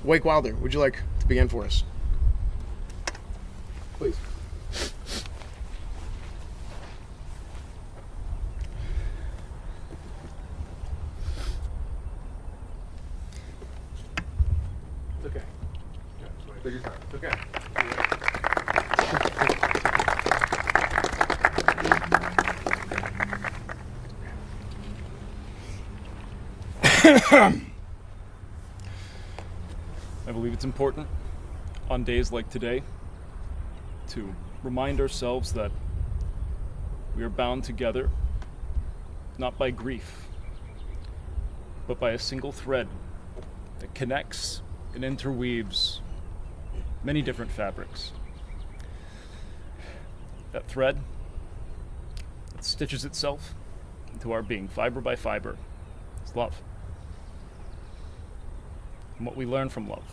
Wake Wilder, would you like to begin for us? Please. It's okay. Take your time. It's okay. I believe it's important on days like today to remind ourselves that we are bound together not by grief, but by a single thread that connects and interweaves many different fabrics. That thread that stitches itself into our being, fiber by fiber, is love. And what we learn from love.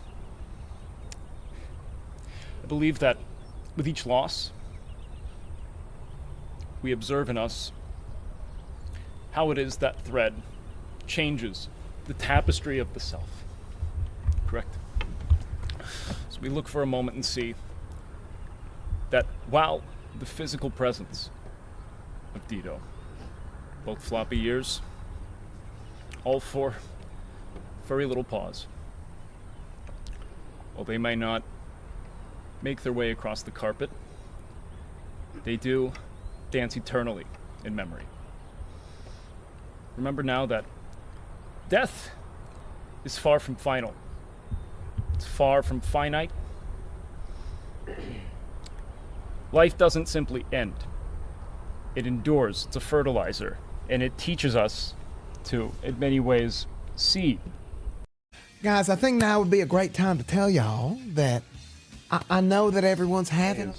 I believe that with each loss, we observe in us how it is that thread changes the tapestry of the self. Correct? So we look for a moment and see that while the physical presence of Dedo, both floppy ears, all four furry little paws, while they may not make their way across the carpet, they do dance eternally in memory. Remember now that death is far from final. It's far from finite. Life doesn't simply end. It endures. It's a fertilizer. And it teaches us to, in many ways, see. Guys, I think now would be a great time to tell y'all that I know that everyone's having...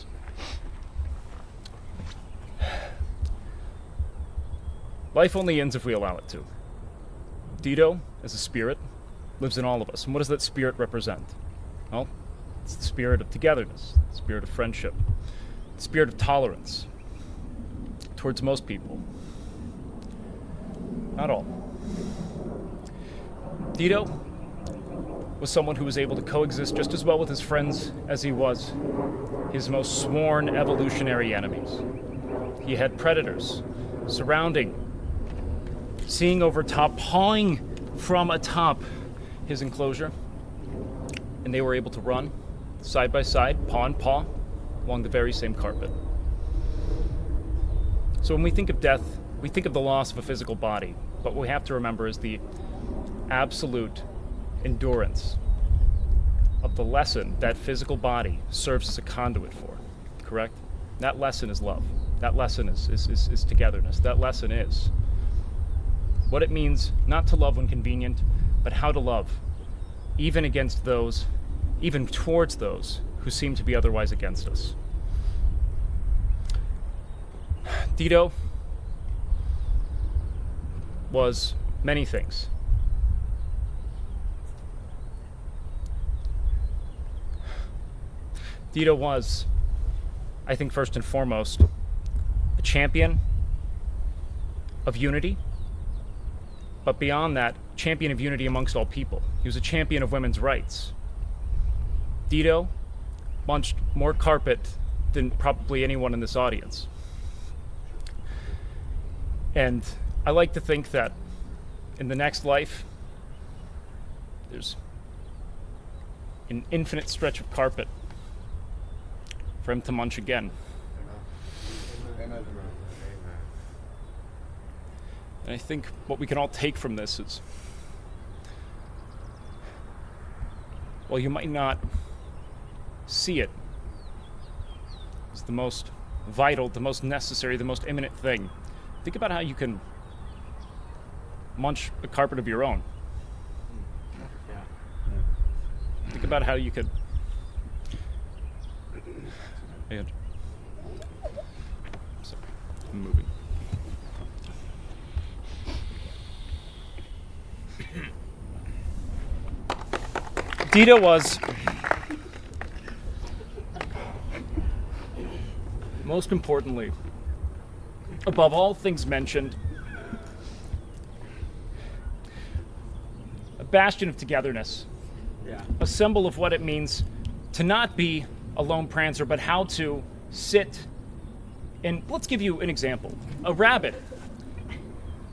Life only ends if we allow it to. Dedo, as a spirit, lives in all of us. And what does that spirit represent? Well, it's the spirit of togetherness, the spirit of friendship, the spirit of tolerance towards most people. Not all. Dedo was someone who was able to coexist just as well with his friends as he was his most sworn evolutionary enemies. He had predators surrounding, seeing over top, pawing from atop his enclosure, and they were able to run side by side, paw and paw, along the very same carpet. So when we think of death, we think of the loss of a physical body, but what we have to remember is the absolute endurance of the lesson that physical body serves as a conduit for, correct? That lesson is love. That lesson is togetherness. That lesson is what it means not to love when convenient, but how to love, even against those, even towards those who seem to be otherwise against us. Dedo was many things. Dedo was, I think first and foremost, a champion of unity, but beyond that, champion of unity amongst all people. He was a champion of women's rights. Dedo munched more carpet than probably anyone in this audience. And I like to think that in the next life, there's an infinite stretch of carpet for him to munch again. Amen. And I think what we can all take from this is, while you might not see it as the most vital, the most necessary, the most imminent thing, think about how you can munch a carpet of your own. Think about how you could... And sorry, I'm moving. Dedo was, most importantly, above all things mentioned, a bastion of togetherness a symbol of what it means to not be a lone prancer, but how to sit. And let's give you an example. A rabbit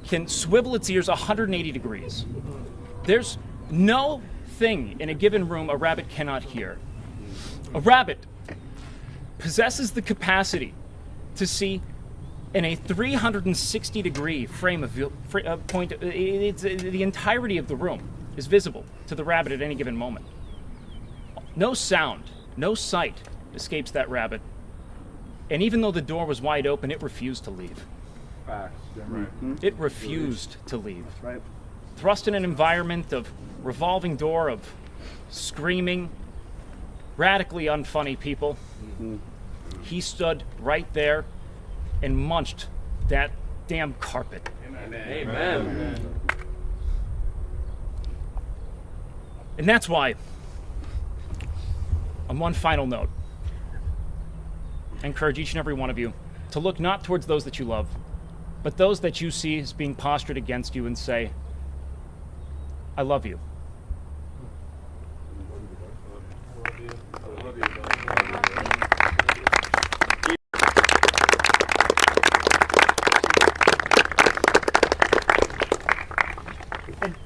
can swivel its ears 180 degrees. There's no thing in a given room a rabbit cannot hear. A rabbit possesses the capacity to see in a 360 degree frame of point. The entirety of the room is visible to the rabbit at any given moment. No sound, no sight escapes that rabbit. And even though the door was wide open, it refused to leave. Facts. Right. It refused to leave. That's right. Thrust in an environment of revolving door, of screaming, radically unfunny people, he stood right there and munched that damn carpet. Amen. And that's why, on one final note, I encourage each and every one of you to look not towards those that you love, but those that you see as being postured against you and say, I love you.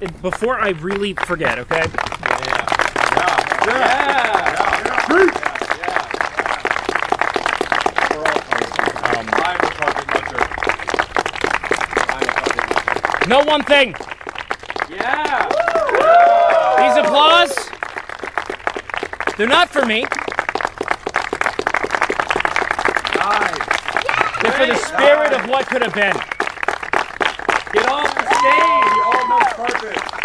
And before I really forget, okay? Know one thing. These applause, they're not for me. They're for the spirit of what could have been. Get off the stage, you almost carpet.